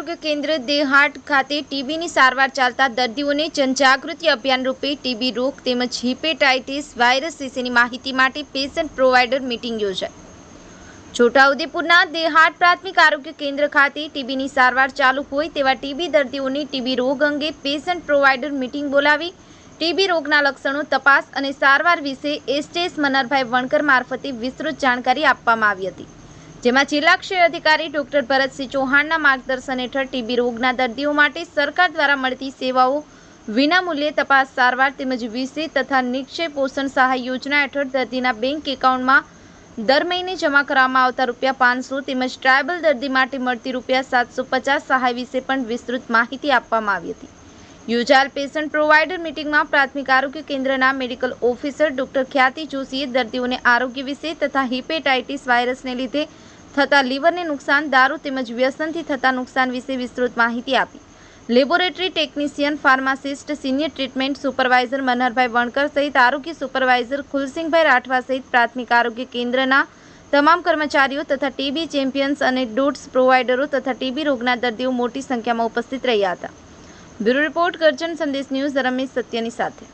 આરોગ્ય કેન્દ્ર દેહાટ ખાતે ટીબીની સારવાર ચાલતા દર્દીઓને જનજાગૃતિ અભિયાન રૂપે ટીબી રોગ તેમજ હિપેટાઇટિસ વાયરસ વિશેની માહિતી માટે પેશન્ટ પ્રોવાઇડર મીટિંગ યોજાઈ। છોટાઉદેપુરના દેહાટ પ્રાથમિક આરોગ્ય કેન્દ્ર ખાતે ટીબીની સારવાર ચાલુ હોય તેવા ટીબી દર્દીઓને ટીબી રોગ અંગે પેશન્ટ પ્રોવાઇડર મીટિંગ બોલાવી ટીબી રોગના લક્ષણો, તપાસ અને સારવાર વિશે એસટીએસ મનહરભાઈ વણકર મારફતે વિસ્તૃત જાણકારી આપવામાં આવી હતી, જેમાં જિલ્લા ક્ષય અધિકારી ડોક્ટર ભરતસિંહ ચૌહાણના માર્ગદર્શન હેઠળ ટીબી રોગના દર્દીઓ માટે સરકાર દ્વારા મળતી સેવાઓ, વિનામૂલ્યે તપાસ, સારવાર તેમજ વિશે તથા નિક્ષય પોષણ સહાય યોજના હેઠળ દર્દીના બેંક એકાઉન્ટમાં દર મહિને જમા કરવામાં આવતા ₹500 તેમજ ટ્રાયબલ દર્દી માટે મળતી ₹750 સહાય વિશે પણ વિસ્તૃત માહિતી આપવામાં આવી હતી। યોજાયેલ પેશન્ટ પ્રોવાઇડર મીટિંગમાં પ્રાથમિક આરોગ્ય કેન્દ્રના મેડિકલ ઓફિસર ડોક્ટર ખ્યાતિ જોશીએ દર્દીઓને આરોગ્ય વિશે તથા હિપેટાઇટિસ વાયરસને લીધે થતા લીવરને નુકસાન, દારૂ તેમજ વ્યસનથી થતા નુકસાન વિશે વિસ્તૃત માહિતી આપી। Laboratory technician, pharmacist, senior treatment supervisor Manharbhai Vankar સહિત આરોગ્ય સુપરવાઇઝર ખુલસિંહભાઈ રાઠવા સહિત પ્રાથમિક આરોગ્ય કેન્દ્રના તમામ કર્મચારીઓ તથા ટીબી ચેમ્પિયન્સ અને ડોટ્સ પ્રોવાઇડરો તથા ટીબી રોગના દર્દીઓ મોટી સંખ્યામાં ઉપસ્થિત રહ્યા હતા। બ્યુરો રિપોર્ટ, ગર્જન સંદેશ ન્યૂઝ, રમેશ સત્યની સાથે।